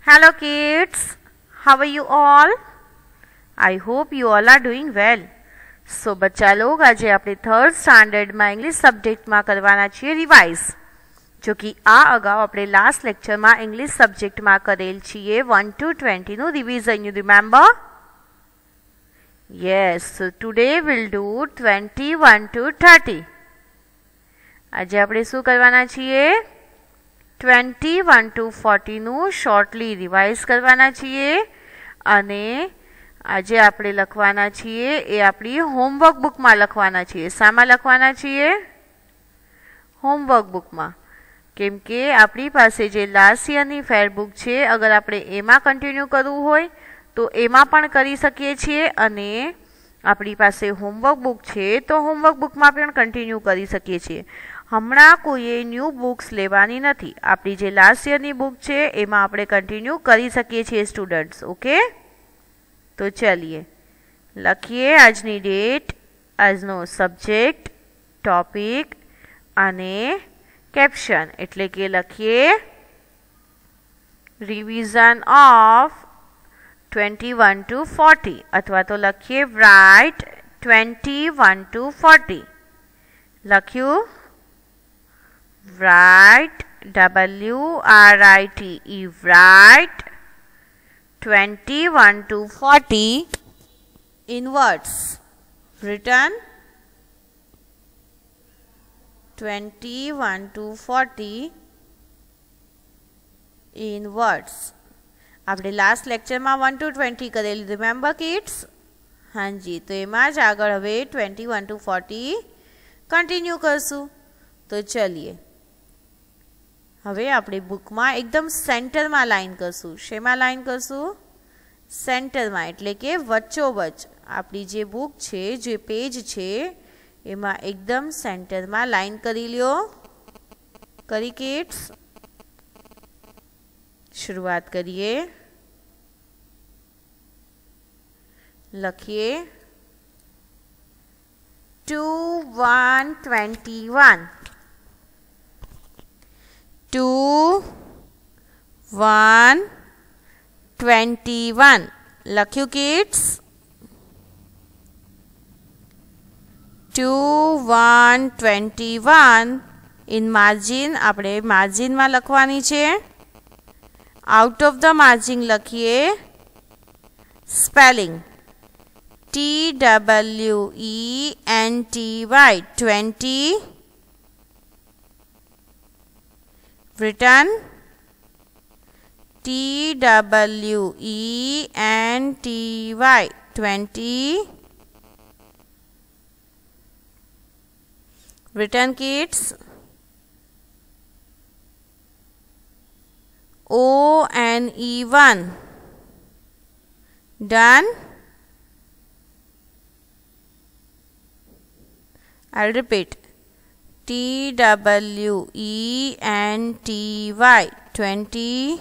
Hello kids, how are you all? I hope you all are doing well. So बच्चा लोग आज આપણે third સ્ટાન્ડર્ડમાં English સબ્જેક્ટમાં કરવાના છીએ રિવાઇઝ, જો કે આ અગાઉ આપણે લાસ્ટ લેક્ચરમાં ઇંગ્લિશ સબ્જેક્ટમાં કરેલ છીએ 1 to 20નું revision. You remember? Yes, so today we'll do 21 to 30. આજે આપણે શું કરવાના છીએ? 21 to 40નું શોર્ટલી રિવાઇઝ કરવાના છીએ અને આજે આપણે લખવાના છીએ એ આપણી હોમવર્ક બુકમાં લખવાના છીએ. શામાં લખવાના છીએ? હોમવર્ક બુકમાં. કેમ કે આપણી પાસે જે લાસ્ટ યરની ફેર બુક છે, અગર આપણે એમાં કન્ટિન્યુ કરવું હોય તો એમાં પણ કરી શકીએ છીએ અને આપણી પાસે હોમવર્ક બુક છે તો હોમવર્ક બુકમાં પણ કન્ટિન્યુ કરી શકીએ છીએ. હમણાં કોઈએ ન્યૂ બુક્સ લેવાની નથી. આપણી જે લાસ્ટ યરની બુક છે એમાં આપણે કન્ટિન્યુ કરી શકીએ છીએ સ્ટુડન્ટ્સ. ઓકે, તો ચલીએ લખીએ આજની ડેટ, આજનો સબ્જેક્ટ, ટોપિક અને કેપ્શન. એટલે કે લખીએ રિવિઝન ઓફ 21 to 40 અથવા તો લખીએ રાઇટ 21 to 40. લખ્યું? Write, W-R-I-T-E, write 21 to 40 in words. Written 21 to 40 in words. આપણે લાસ્ટ લેક્ચરમાં 1 to 20 કરેલી, રિમેમ્બર કિડ્સ? હાજી, તો એમાં જ આગળ હવે 21 to 40 કન્ટિન્યુ કરશું. તો ચલીએ હવે આપણે બુકમાં એકદમ સેન્ટરમાં લાઈન કરશું. શેમાં લાઈન કરશું? સેન્ટરમાં, એટલે કે વચ્ચોવચ. આપણી જે બુક છે, જે પેજ છે એમાં એકદમ સેન્ટરમાં લાઈન કરી લ્યો. કરી કિડ્સ? શરૂઆત કરીએ. લખીએ 21 21 લખ્યું કિડ્સ? 21 in margin. આપણે માર્જિનમાં લખવાની છે. આઉટ ઓફ ધ માર્જિન લખીએ spelling TWENTY 20. written TWENTY 20. written kids. ONE1 done. I'll repeat TWENTY 20.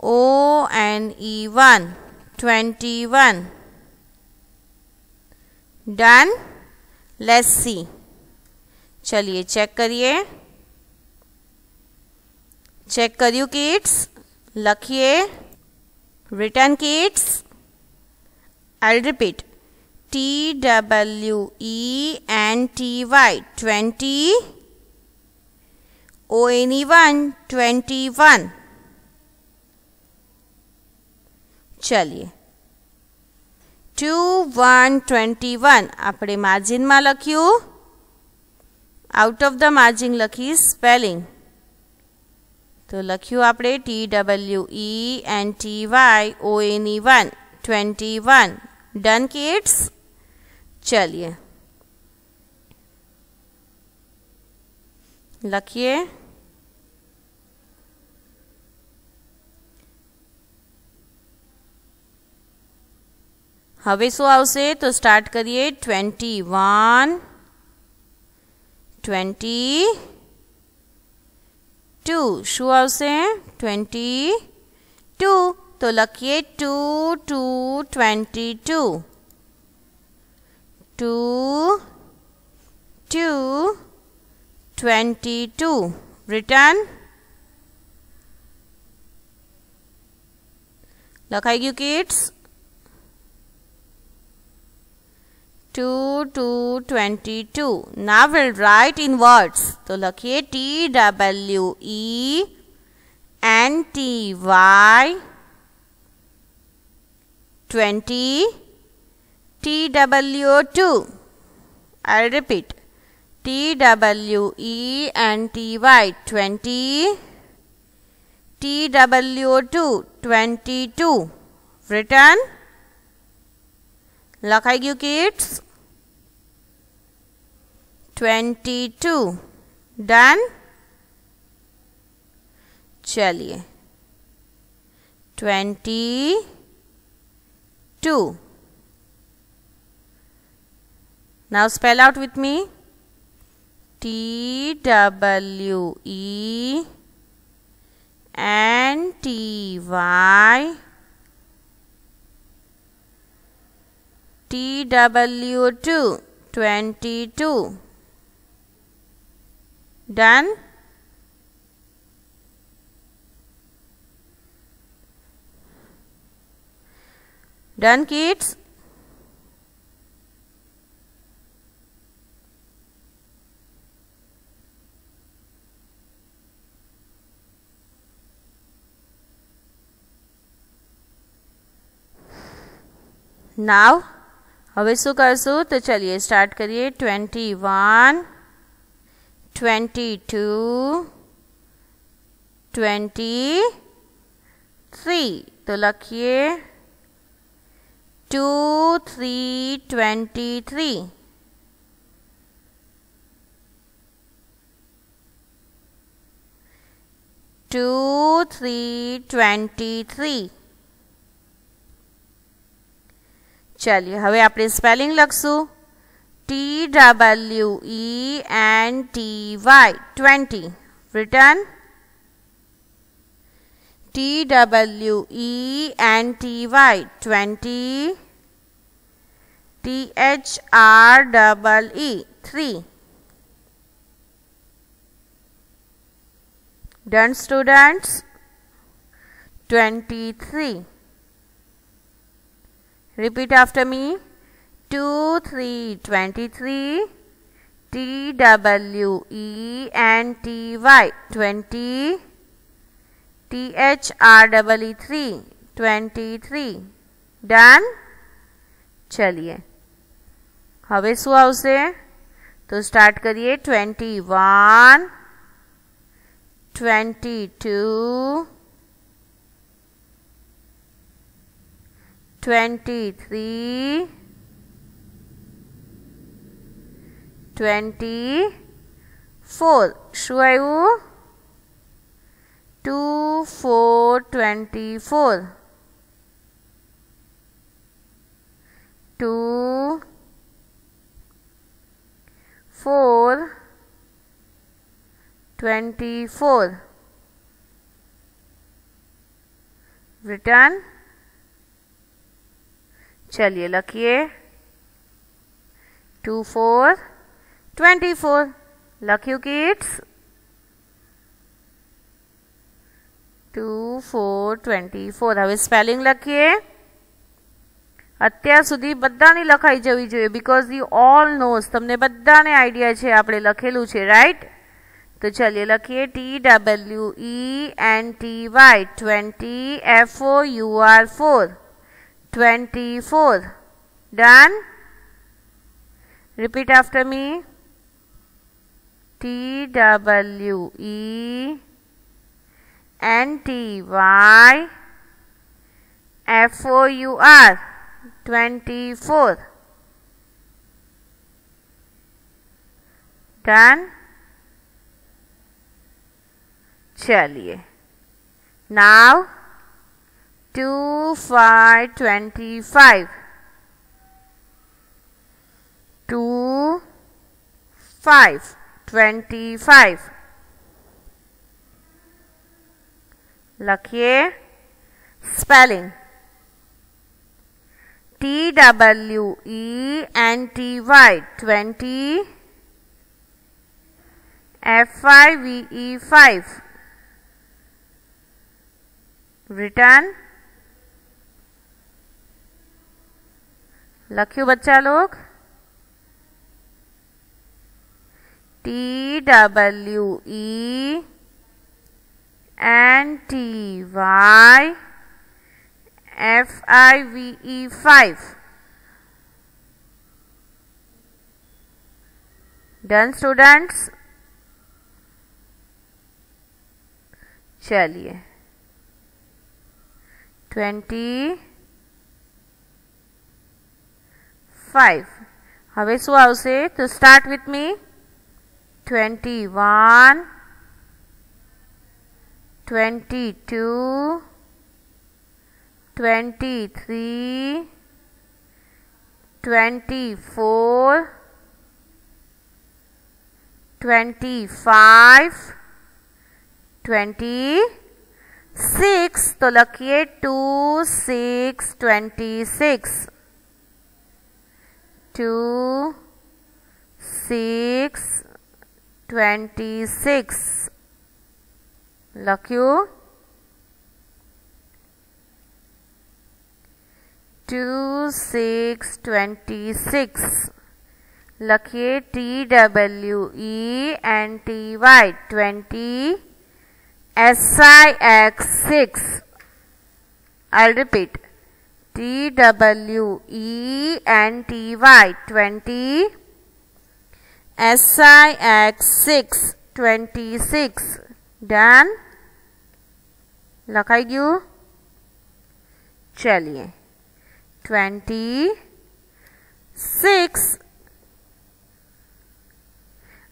ONE1 21 done. Let's see. चलिए चेक करिए. चेक करियो किड्स? लखिए return kids. I repeat TWENTY 20 ONE1 21. चलिए 21 આપણે માર્જિનમાં લખ્યું. આઉટ ઓફ ધ માર્જિન લખી સ્પેલિંગ. તો લખ્યું આપણે TWENTY ONE1 21. Done kids? चलिए लखिए હવે શું આવશે? તો સ્ટાર્ટ કરીએ 21 22. શું આવશે? 22. તો લખીએ 2 2 22. 2 2 22 written લખાઈ ગયું kids? 2 2 22. Now we'll write in words. तो लखिए TWENTY 20 TW2. I'll repeat. TWENTY 20 TW2 22. Written? લખાઈ ગયું કિડ્સ? 22. डन? चलिए 22. Now spell out with me. TWENTY TW2 22. Done? Done kids? Now હવે શું કરશું? તો ચલિए સ્ટાર્ટ કરીએ. 21 22 23. तो लखिए 2 3 23. 2 3 23. चलिए હવે આપણે સ્પેલિંગ લખશું. TWENTY 20. Written? TWENTY 20 THREE 3. Done students? 23. Repeat after me. 2 3 23 TWENTY 20 THREE 3 23. Done? चलिए હવે શું આવશે? તો સ્ટાર્ટ કરીએ. 21 22 23 24. શું આવ્યું? 2 4 24. 2 4 24. Written? चलिए लखिए 2 4 24. लख्यू किड्स? 2 4 24. હવે સ્પેલિંગ લખીએ. અત્યાર સુધી બધાની લખાઈ જવી જોઈએ બીકોઝ યુ ઓલ નોઝ. તમને બધાને આઈડિયા છે આપણે લખેલું છે, રાઈટ? તો ચલિए લખીએ TWENTY 20 FOUR 24. Done? Repeat after me. TWENTY FOUR 24. Done? चलिए now 2 5 25. 2 5 25. लखिए spelling TWENTY 20 FIVE 5. Written? लख्यू बच्चा लोग? TWENTYFIVE. Done students? चलिए 25. હવે શું આવશે? તો સ્ટાર્ટ વિથ મી. 21, 22, 23, 24, 25, 26. तो लखिए 2, 6, 26. 2, 6, 26. लख्यू 2, 6, 26. लखिए TWENTY 20 SIX6. I'll repeat. TWENTY 20 SIX6 26. Done? लखाई गयु? चलिए 26.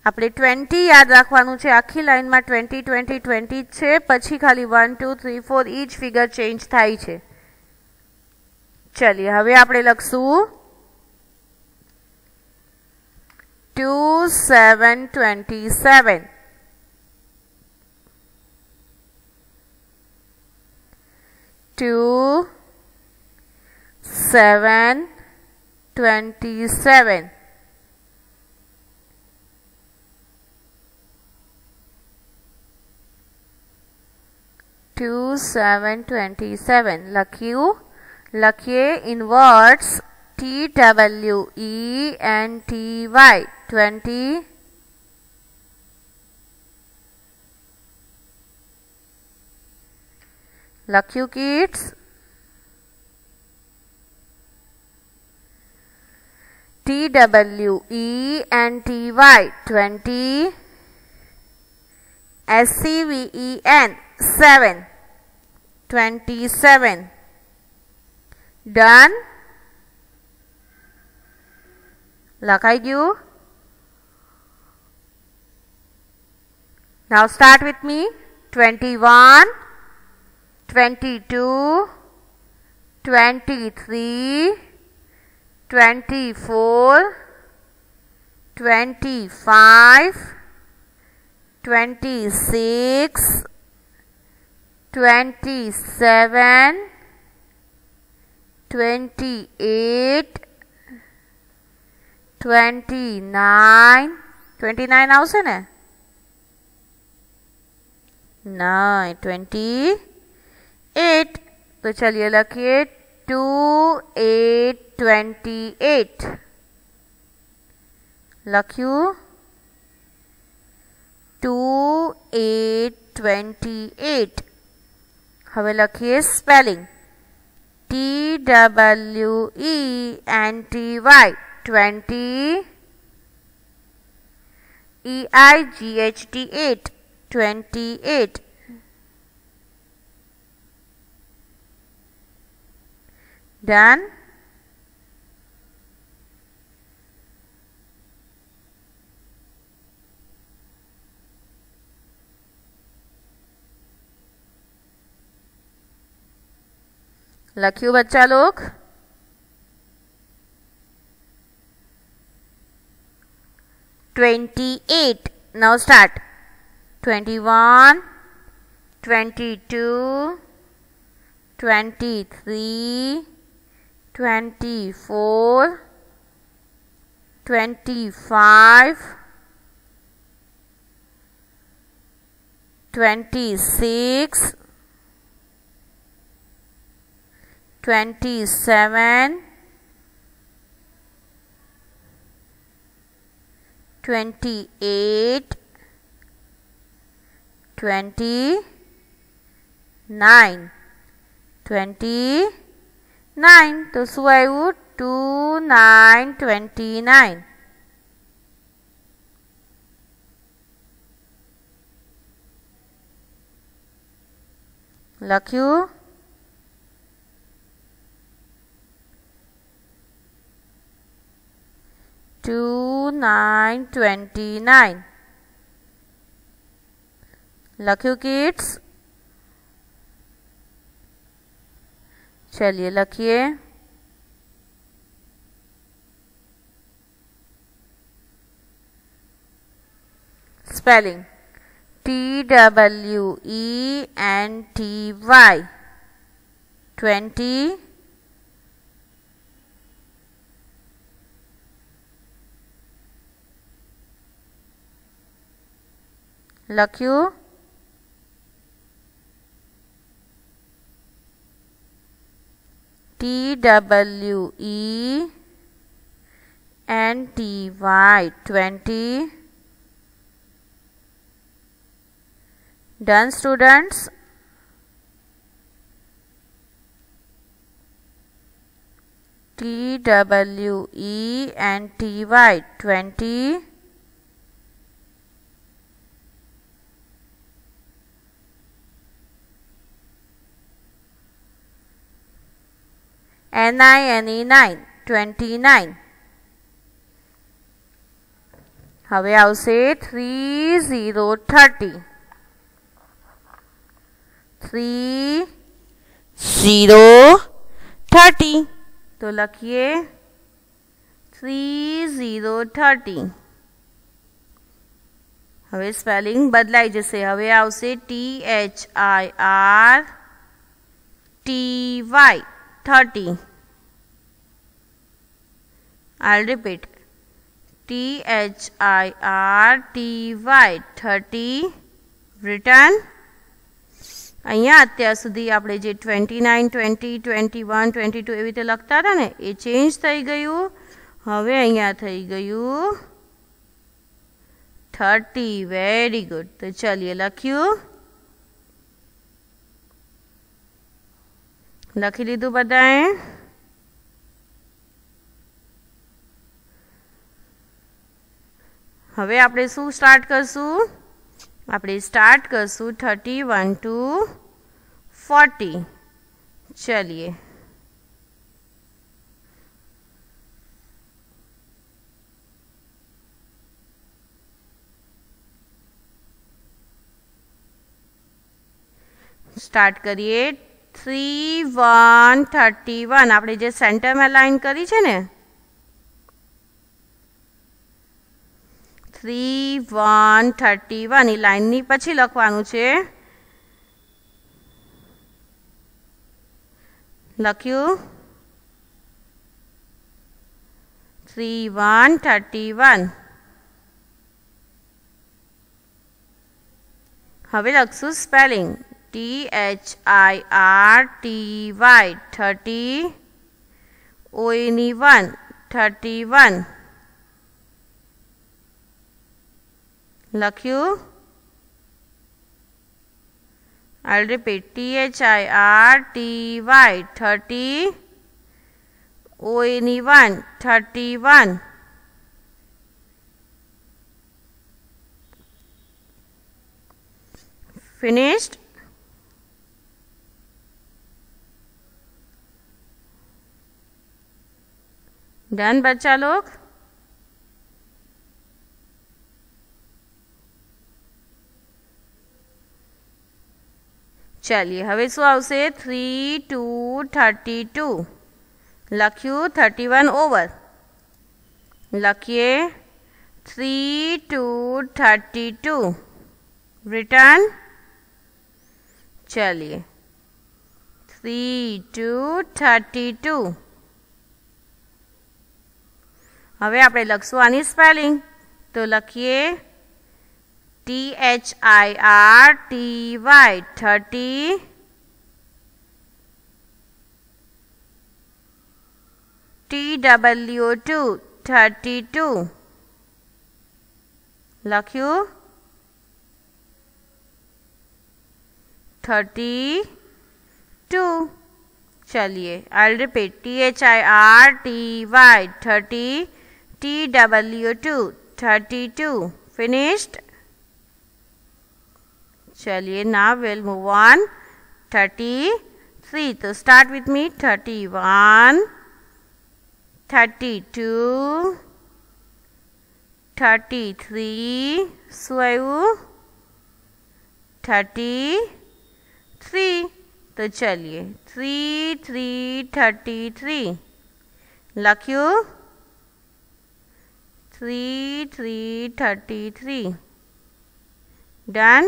આપણે 20 યાદ રાખવાનું છે. આખી લાઈનમાં 20 20 20 છે, પછી ખાલી 1 2 3 4 ઈચ ફિગર ચેન્જ થાય છે. ચલિए હવે આપણે લખશું 2 7 27. 2 7 27. 2 7 27. लखिए in words TWENTY 20 लखिए किड्स? TWENTY 20 SEVEN 7 27. Done? લખાઈ ગયું? Now start with me. 21, 22, 23, 24, 25, 26, 27, 28, 29. 29 આવશે ને? 9 28. तो चलिए लखिए 2 8 28. लख्यू 2 8 28. હવે લખીએ સ્પેલિંગ TWENTY 20 EIGHT 8 28. Done? लखियो बच्चा लोग? 28. Now start. 21, 22, 23, 24, 25, 26, 27, 28, 29, 29 તો શું આવ્યું 2 9 29 લખ્યું 2 9 29 लख्યું किड्स चलिए लखिए स्पेलिंग TWENTY 20 લખ્યું TWENTY 20 Done students TWENTY 20 NINE 29 હવે આવશે 3030 3030 તો લખીએ 3030 હવે સ્પેલિંગ બદલાઈ જશે હવે આવશે THIRTY 30 I'll repeat THIRTY 30 written અહીંયા અત્યાર સુધી આપણે જે 29 20 21 22 એવી રીતે લખતા હતા ને એ ચેન્જ થઈ ગયું હવે અહીંયા થઈ ગયું 30 વેરી ગુડ તો ચલિए લખ્યું લખી લીધું બધાએ હવે આપણે શું સ્ટાર્ટ કરશું આપણે સ્ટાર્ટ કરશું 31 to 40 चलिए स्टार्ट करिए 3 1 31 આપણે જે સેન્ટર માં લાઈન કરી છે ને 3 1 31 એ લાઈન ની પછી લખવાનું છે લખ્યું 3 1 31 હવે લખશું સ્પેલિંગ THIRTY 30 ONE 31 લખ્યું I'll repeat THIRTY 30 ONE 31 finished done बच्चा लोग चलिए हवे शू आवशे 3 2 32 लख्यू 31 ओवर लखीए 3 2 32 रिटर्न चलिए 3 2 32 હવે આપણે લખશું આની સ્પેલિંગ તો લખીએ THIRTY 30 TWO 32 લખ્યું 32. चलिए I repeat THIRTY 30 TW2 32 finished. चलिए now we'll move on 33. तो start with me 31 32 33 શું આવ્યું 33. तो चलिए 3 3 33 લખ્યું 3 3 33 डन.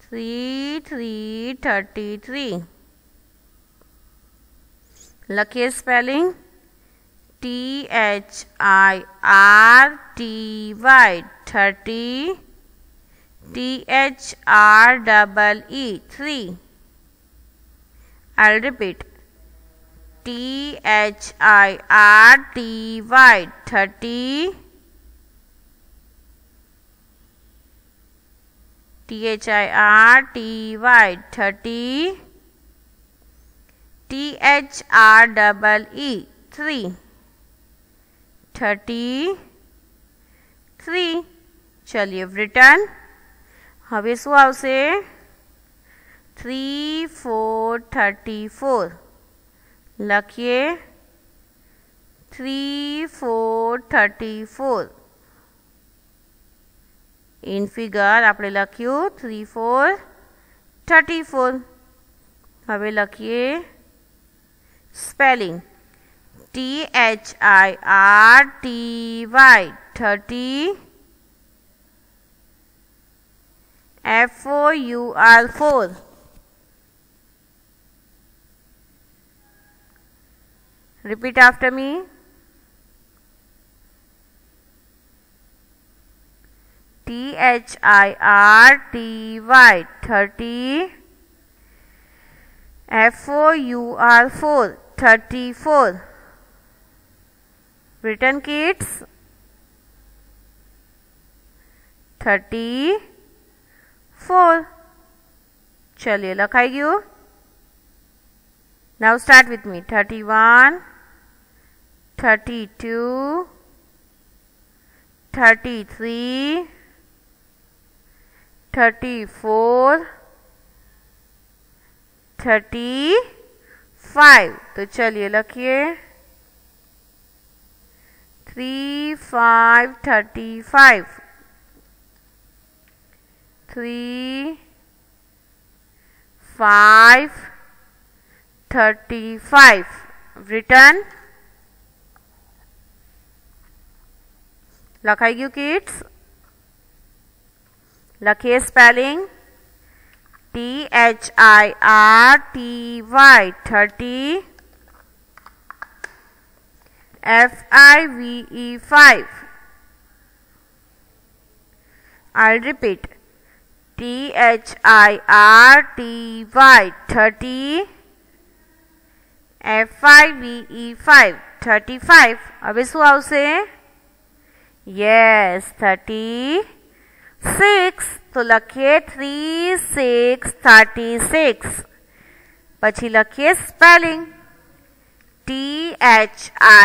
थ्री 33 लखिए spelling THIRTY 30 THREE 3. I'll repeat THIRTY 30 THIRTY 30 THREE 3 33. चलिए रिटर्न હવે શું આવશે 3 4 34 લખીએ 3 4 34 इन फिगर આપણે લખ્યું 3 4 34. હવે લખીએ spelling THIRTY 30 FOUR 4. Repeat after me. THIRTY 30 FOUR 4 34. Written kids 34. चलिए लखाई गयो. Now start with me 31 32 33 34 35. तो चलिए लखिए 3 5 35 3 5 35. Return लखाई गयो किड्स. लखिए spelling THIRTY 30 FIVE 5. I'll repeat THIRTY 30 FIVE 5 35. હવે શું આવશે yes 36. तो लखिए 3 6 36. પછી લખીએ spelling THIRTY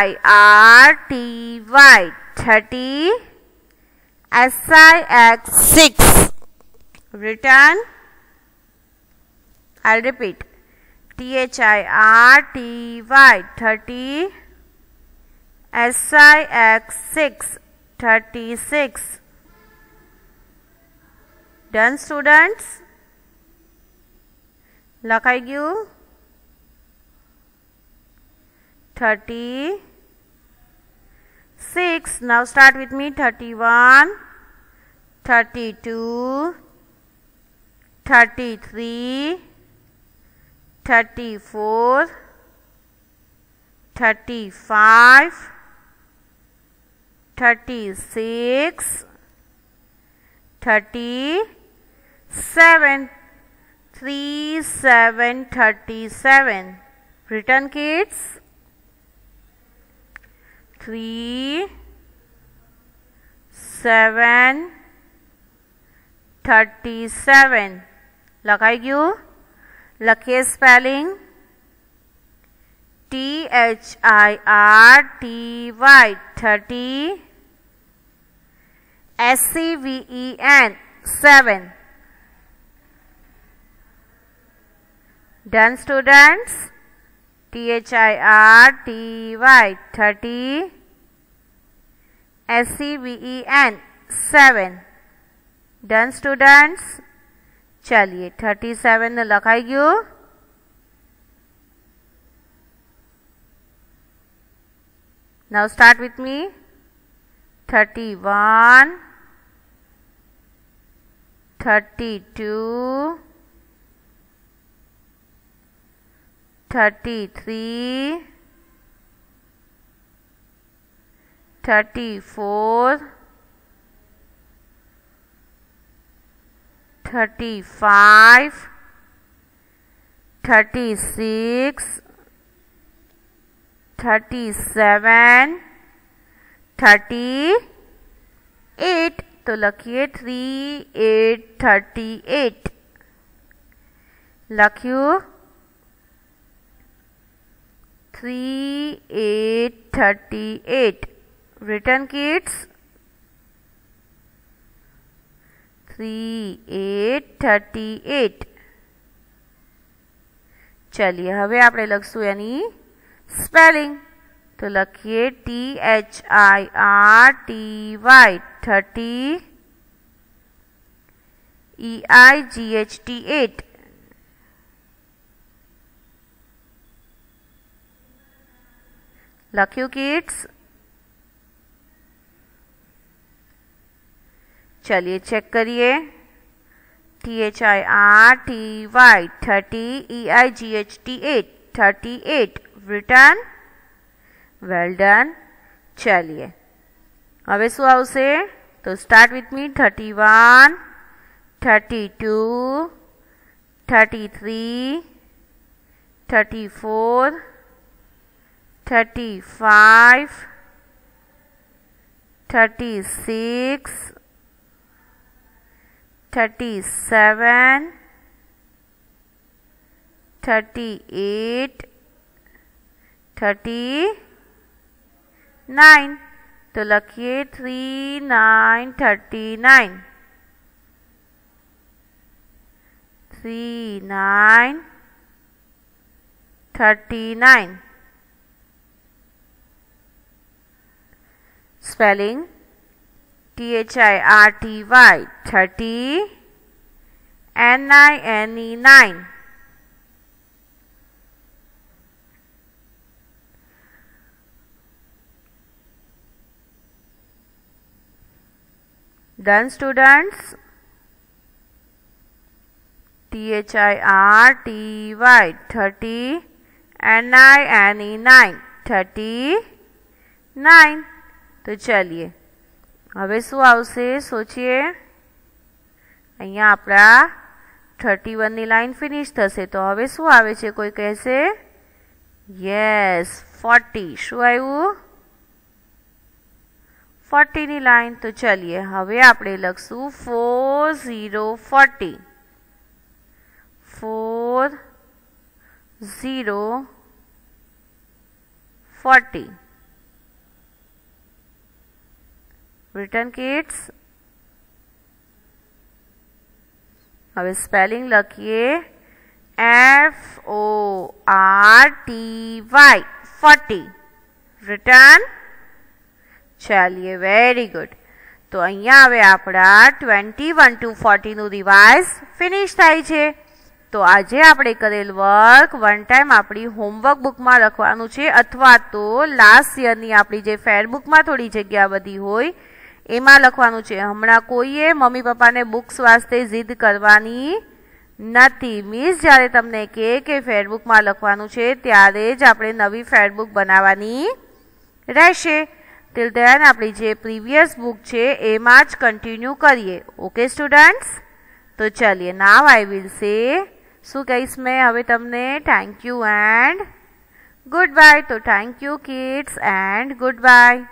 30 SIX 6. Return I'll repeat THIRTY 30 SIX 6 36. Done students. लखाई गयो 36. Now start with me 31 32 33 34 35 36 37. 3 7 37. Return kids. 3 7 37 લખાઈ ગયું. લખીએ spelling THIRTY 30 SEVEN 7. Done students? THIRTY 30 SEVEN 7. Done students? चलिए 37 ने लखाई गयो. Now start with me. 31 32 33 34 35 36 37 38 तो लखिए 3 8 38 लख्यू 3 8 38 written kids 3 8 38 चलिए હવે આપણે લખશું એની સ્પેલિંગ तो लखिए THIRTY 30 EIGHT 8 लख्यू किड्स. चलिए चेक करिए. THIRTY 30 EIGHT 8 38 written. Well done. चलिए હવે શું આવશે તો સ્ટાર્ટ વિથ મી 31 32 33 34 35 36 37 38 39 तो लखिए 3 9 39 3 9 39 spelling THIRTY 30 NINE 9 Done students. THIRTY 30 NINE 9 39 तो चलिए હવે શું આવશે સોચીએ. અહીંયા આપણા 31 ની લાઈન ફિનિશ થશે તો હવે શું આવે છે કોઈ કહેશે યસ 40 શું આવ્યું 40 ની લાઈન. તો ચલિए હવે આપણે લખશું 4040 40 written kids. હવે સ્પેલિંગ લખીએ FORTY 40 written. चलिए वेरी गुड. तो अहींया हवे आपड़ा 21 to 40 नु रिवाइज फिनिश थाय छे. तो आजे आपणे करेल वर्क वन टाइम आपणी होमवर्क बुक में लखवानुं छे अथवा तो लास्ट ईयर नी आपणी जे फेर बुक में थोड़ी जग्या बधी होय एमां लखवानुं छे. हमणां कोईए मम्मी पप्पा ने बुक्स वास्ते जिद करवानी नथी. मीन्स ज्यारे तमने के फेर बुक में लखवानुं छे त्यारे ज आपणे नवी फेर बुक बनाववानी रहेशे. टिल देन आपणी जे प्रीवियस बुक छे एमां ज कंटिन्यू करिए. Okay students. तो चलिए नाउ आई विल से शू कहीश मैं हवे तमने thank you and goodbye. तो thank you kids and good bye.